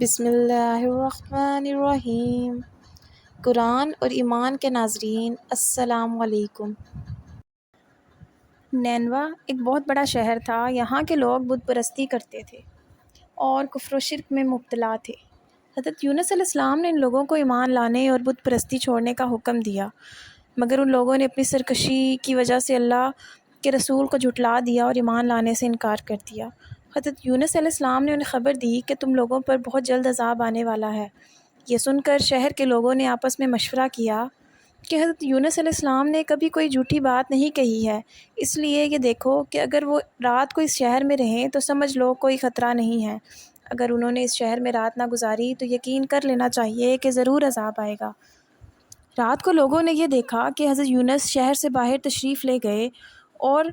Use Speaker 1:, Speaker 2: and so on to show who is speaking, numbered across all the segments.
Speaker 1: بسم اللہ الرحمن الرحیم۔ قرآن اور ایمان کے ناظرین السلام علیکم۔ نینوا ایک بہت بڑا شہر تھا۔ یہاں کے لوگ بت پرستی کرتے تھے اور کفر و شرک میں مبتلا تھے۔ حضرت یونس علیہ السلام نے ان لوگوں کو ایمان لانے اور بت پرستی چھوڑنے کا حکم دیا، مگر ان لوگوں نے اپنی سرکشی کی وجہ سے اللہ کے رسول کو جھٹلا دیا اور ایمان لانے سے انکار کر دیا۔ حضرت یونس علیہ السلام نے انہیں خبر دی کہ تم لوگوں پر بہت جلد عذاب آنے والا ہے۔ یہ سن کر شہر کے لوگوں نے آپس میں مشورہ کیا کہ حضرت یونس علیہ السلام نے کبھی کوئی جھوٹی بات نہیں کہی ہے، اس لیے یہ دیکھو کہ اگر وہ رات کو اس شہر میں رہیں تو سمجھ لو کوئی خطرہ نہیں ہے۔ اگر انہوں نے اس شہر میں رات نہ گزاری تو یقین کر لینا چاہیے کہ ضرور عذاب آئے گا۔ رات کو لوگوں نے یہ دیکھا کہ حضرت یونس شہر سے باہر تشریف لے گئے اور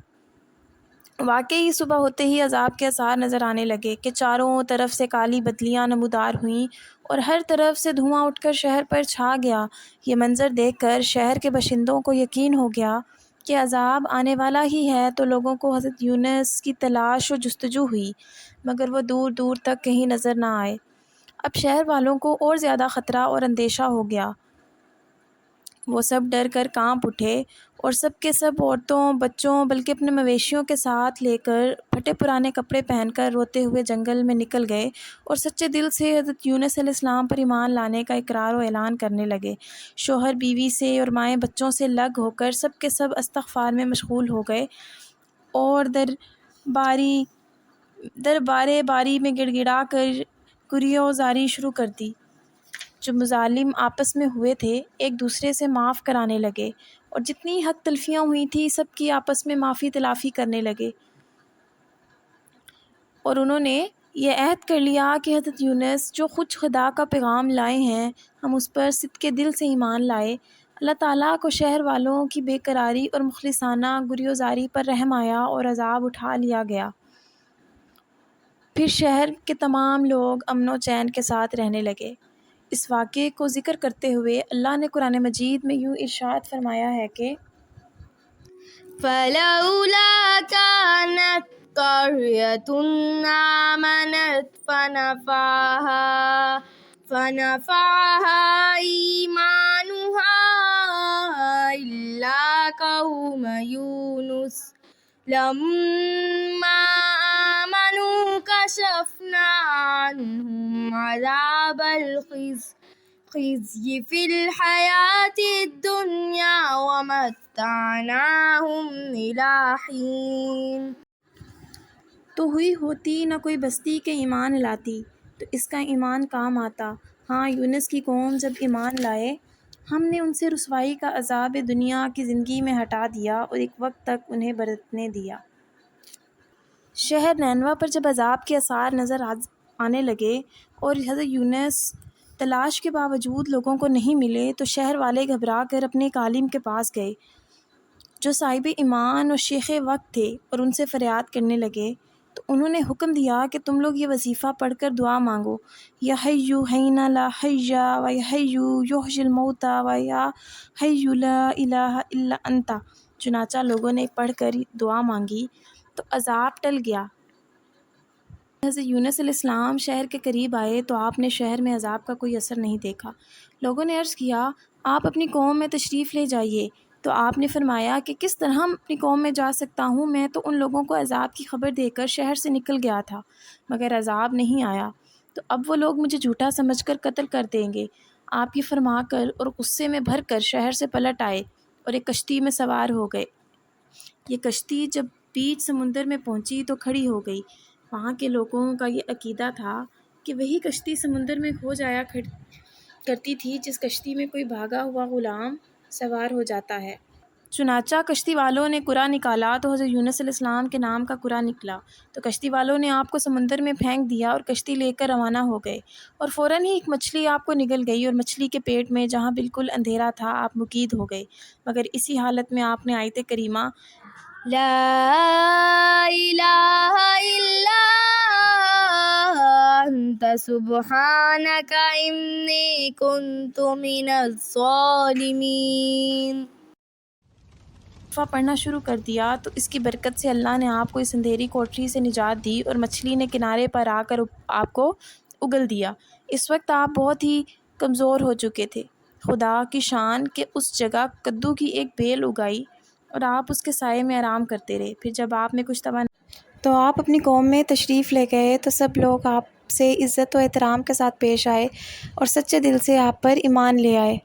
Speaker 1: واقعی صبح ہوتے ہی عذاب کے آثار نظر آنے لگے کہ چاروں طرف سے کالی بدلیاں نمودار ہوئیں اور ہر طرف سے دھواں اٹھ کر شہر پر چھا گیا۔ یہ منظر دیکھ کر شہر کے باشندوں کو یقین ہو گیا کہ عذاب آنے والا ہی ہے، تو لوگوں کو حضرت یونس کی تلاش و جستجو ہوئی، مگر وہ دور دور تک کہیں نظر نہ آئے۔ اب شہر والوں کو اور زیادہ خطرہ اور اندیشہ ہو گیا۔ وہ سب ڈر کر کانپ اٹھے اور سب کے سب عورتوں، بچوں، بلکہ اپنے مویشیوں کے ساتھ لے کر پھٹے پرانے کپڑے پہن کر روتے ہوئے جنگل میں نکل گئے اور سچے دل سے حضرت یونس علیہ السلام پر ایمان لانے کا اقرار و اعلان کرنے لگے۔ شوہر بیوی سے اور مائیں بچوں سے الگ ہو کر سب کے سب استغفار میں مشغول ہو گئے اور دربارے باری میں گڑ گڑا کر گریہ زاری شروع کر دی۔ جو مظالم آپس میں ہوئے تھے ایک دوسرے سے معاف کرانے لگے اور جتنی حق تلفیاں ہوئی تھیں سب کی آپس میں معافی تلافی کرنے لگے، اور انہوں نے یہ عہد کر لیا کہ حضرت یونس جو خود خدا کا پیغام لائے ہیں ہم اس پر صدق دل سے ایمان لائے۔ اللہ تعالیٰ کو شہر والوں کی بے قراری اور مخلصانہ گریہ زاری پر رحم آیا اور عذاب اٹھا لیا گیا۔ پھر شہر کے تمام لوگ امن و چین کے ساتھ رہنے لگے۔ اس واقعے کو ذکر کرتے ہوئے اللہ نے قرآن مجید میں یوں ارشاد فرمایا ہے کہ
Speaker 2: فَلَوْلَا كَانَتْ قَرْيَةٌ آمَنَتْ فَنَفَعَهَا إِيمَانُهَا إِلَّا قَوْمَ يُونُسَ لَمَّا آمَنُوا كَشَفْنَا عَنْهُمْ عَذَابَ الْخِزْيِ فِي الْحَيَاةِ الدُّنْيَا وَمَتَّعْنَاهُمْ إِلَىٰ حِينٍ۔
Speaker 1: تو ہوئی ہوتی نہ کوئی بستی کے ایمان لاتی تو اس کا ایمان کام آتا۔ ہاں، یونس کی قوم جب ایمان لائے ہم نے ان سے رسوائی کا عذاب دنیا کی زندگی میں ہٹا دیا اور ایک وقت تک انہیں برتنے دیا۔ شہر نینوا پر جب عذاب کے آثار نظر آنے لگے اور حضرت یونس تلاش کے باوجود لوگوں کو نہیں ملے تو شہر والے گھبرا کر اپنے ایک عالم کے پاس گئے جو صاحب ایمان اور شیخ وقت تھے اور ان سے فریاد کرنے لگے، تو انہوں نے حکم دیا کہ تم لوگ یہ وظیفہ پڑھ کر دعا مانگو، یا حیو حین لا حی و یا حیو یحیی الموتی و یا حیو لا الہ الا انت۔ چنانچہ لوگوں نے پڑھ کر دعا مانگی تو عذاب ٹل گیا۔ حضرت یونس علیہ السلام شہر کے قریب آئے تو آپ نے شہر میں عذاب کا کوئی اثر نہیں دیکھا۔ لوگوں نے عرض کیا آپ اپنی قوم میں تشریف لے جائیے، تو آپ نے فرمایا کہ کس طرح اپنی قوم میں جا سکتا ہوں، میں تو ان لوگوں کو عذاب کی خبر دے کر شہر سے نکل گیا تھا مگر عذاب نہیں آیا، تو اب وہ لوگ مجھے جھوٹا سمجھ کر قتل کر دیں گے۔ آپ یہ فرما کر اور غصے میں بھر کر شہر سے پلٹ آئے اور ایک کشتی میں سوار ہو گئے۔ یہ کشتی جب بیچ سمندر میں پہنچی تو کھڑی ہو گئی۔ وہاں کے لوگوں کا یہ عقیدہ تھا کہ وہی کشتی سمندر میں کھو جایا کرتی تھی جس کشتی میں کوئی بھاگا ہوا غلام سوار ہو جاتا ہے۔ چنانچہ کشتی والوں نے قرعہ نکالا تو حضرت یونس علیہ السلام کے نام کا قرعہ نکلا، تو کشتی والوں نے آپ کو سمندر میں پھینک دیا اور کشتی لے کر روانہ ہو گئے، اور فوراً ہی ایک مچھلی آپ کو نگل گئی اور مچھلی کے پیٹ میں جہاں بالکل اندھیرا تھا آپ مقید ہو گئے، مگر اسی حالت میں آپ نے آیت کریمہ
Speaker 2: لا الہ الا انت سبحانک انی کنت من الظالمین
Speaker 1: پڑھنا شروع کر دیا، تو اس کی برکت سے اللہ نے آپ کو اس اندھیری کوٹری سے نجات دی اور مچھلی نے کنارے پر آ کر آپ کو اگل دیا۔ اس وقت آپ بہت ہی کمزور ہو چکے تھے۔ خدا کی شان کہ اس جگہ کدو کی ایک بیل اگائی اور آپ اس کے سائے میں آرام کرتے رہے۔ پھر جب آپ میں کچھ تو آپ اپنی قوم میں تشریف لے گئے تو سب لوگ آپ سے عزت و احترام کے ساتھ پیش آئے اور سچے دل سے آپ پر ایمان لے آئے۔